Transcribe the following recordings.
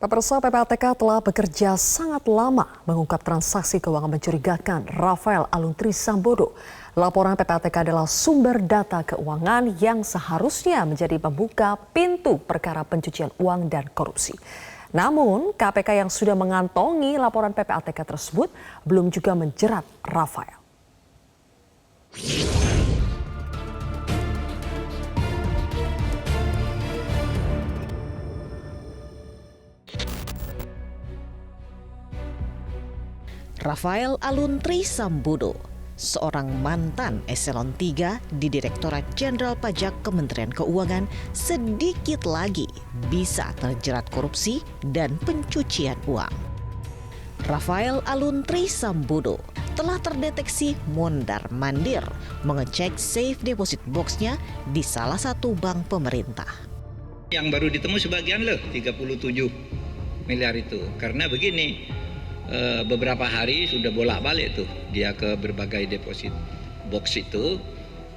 Pemirsa, PPATK telah bekerja sangat lama mengungkap transaksi keuangan mencurigakan Rafael Aluntri Sambodo. Laporan PPATK adalah sumber data keuangan yang seharusnya menjadi pembuka pintu perkara pencucian uang dan korupsi. Namun, KPK yang sudah mengantongi laporan PPATK tersebut belum juga menjerat Rafael. Rafael Aluntri Sambodo, seorang mantan eselon 3 di Direktorat Jenderal Pajak Kementerian Keuangan, sedikit lagi bisa terjerat korupsi dan pencucian uang. Rafael Aluntri Sambodo telah terdeteksi mondar-mandir mengecek safe deposit box-nya di salah satu bank pemerintah. Yang baru ditemu sebagian 37 miliar itu. Karena begini, beberapa hari sudah bolak-balik tuh dia ke berbagai deposit box itu.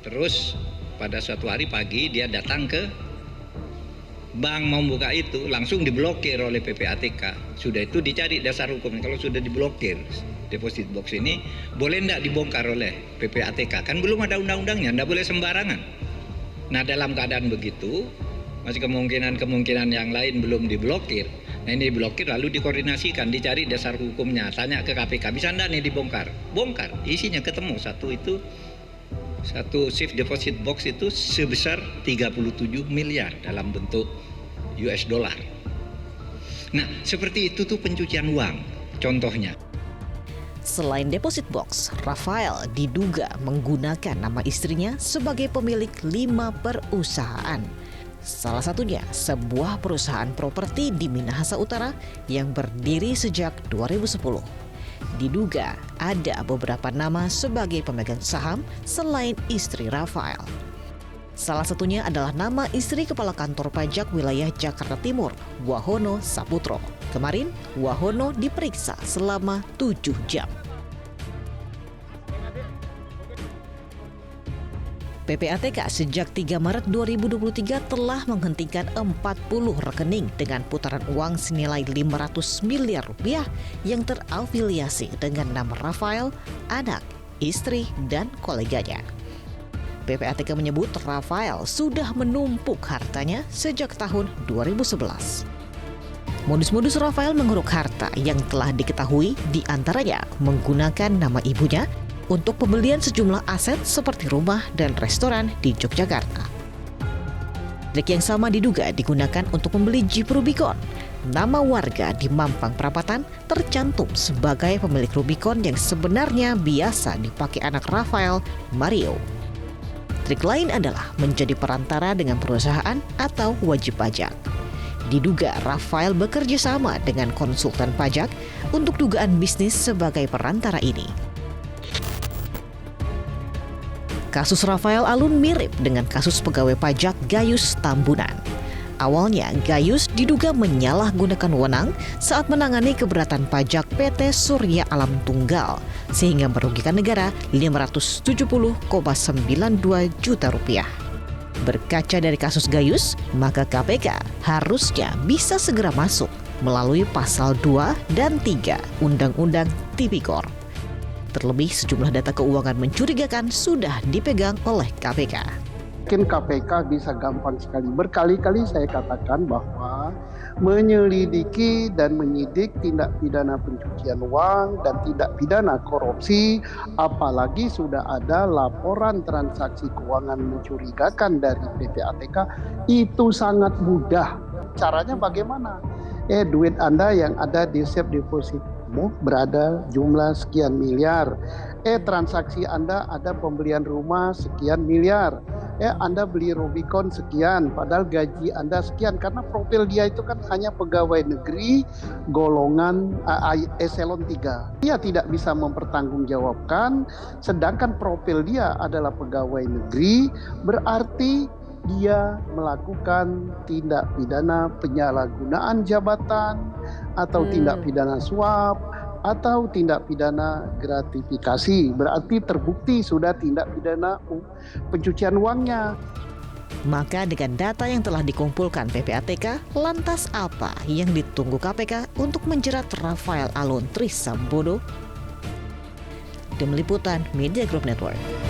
Terus pada suatu hari pagi dia datang ke bank mau buka itu, langsung diblokir oleh PPATK. Sudah itu dicari dasar hukumnya. Kalau sudah diblokir deposit box ini, boleh enggak dibongkar oleh PPATK? Kan belum ada undang-undangnya, enggak boleh sembarangan. Nah, dalam keadaan begitu, masih kemungkinan yang lain belum diblokir. Nah, ini diblokir lalu dikoordinasikan, dicari dasar hukumnya, tanya ke KPK, bisa enggak nih dibongkar? Bongkar, isinya ketemu. Satu safe deposit box itu sebesar 37 miliar dalam bentuk US dollar. Nah, seperti itu tuh pencucian uang, contohnya. Selain deposit box, Rafael diduga menggunakan nama istrinya sebagai pemilik 5 perusahaan. Salah satunya sebuah perusahaan properti di Minahasa Utara yang berdiri sejak 2010. Diduga ada beberapa nama sebagai pemegang saham selain istri Rafael. Salah satunya adalah nama istri Kepala Kantor Pajak Wilayah Jakarta Timur, Wahono Saputro. Kemarin, Wahono diperiksa selama 7 jam. PPATK sejak 3 Maret 2023 telah menghentikan 40 rekening dengan putaran uang senilai 500 miliar rupiah yang terafiliasi dengan nama Rafael, anak, istri, dan koleganya. PPATK menyebut Rafael sudah menumpuk hartanya sejak tahun 2011. Modus-modus Rafael mengeruk harta yang telah diketahui diantaranya menggunakan nama ibunya untuk pembelian sejumlah aset seperti rumah dan restoran di Yogyakarta. Trik yang sama diduga digunakan untuk membeli Jeep Rubicon. Nama warga di Mampang Perapatan tercantum sebagai pemilik Rubicon yang sebenarnya biasa dipakai anak Rafael, Mario. Trik lain adalah menjadi perantara dengan perusahaan atau wajib pajak. Diduga Rafael bekerja sama dengan konsultan pajak untuk dugaan bisnis sebagai perantara ini. Kasus Rafael Alun mirip dengan kasus pegawai pajak Gayus Tambunan. Awalnya, Gayus diduga menyalahgunakan wewenang saat menangani keberatan pajak PT Surya Alam Tunggal, sehingga merugikan negara 570,92 juta rupiah. Berkaca dari kasus Gayus, maka KPK harusnya bisa segera masuk melalui pasal 2 dan 3 Undang-Undang Tipikor. Terlebih sejumlah data keuangan mencurigakan sudah dipegang oleh KPK. Mungkin KPK bisa gampang sekali. Berkali-kali saya katakan bahwa menyelidiki dan menyidik tindak pidana pencucian uang dan tindak pidana korupsi, apalagi sudah ada laporan transaksi keuangan mencurigakan dari PPATK, itu sangat mudah. Caranya bagaimana? Duit Anda yang ada di safe deposit berada jumlah sekian miliar. Transaksi Anda ada pembelian rumah sekian miliar. Anda beli Rubicon sekian, padahal gaji Anda sekian. Karena profil dia itu kan hanya pegawai negeri golongan eselon 3. Dia tidak bisa mempertanggungjawabkan, sedangkan profil dia adalah pegawai negeri, berarti dia melakukan tindak pidana penyalahgunaan jabatan atau tindak pidana suap atau tindak pidana gratifikasi. Berarti terbukti sudah tindak pidana pencucian uangnya. Maka dengan data yang telah dikumpulkan PPATK, lantas apa yang ditunggu KPK untuk menjerat Rafael Alun Trisambodo? Tim Liputan Media Group Network.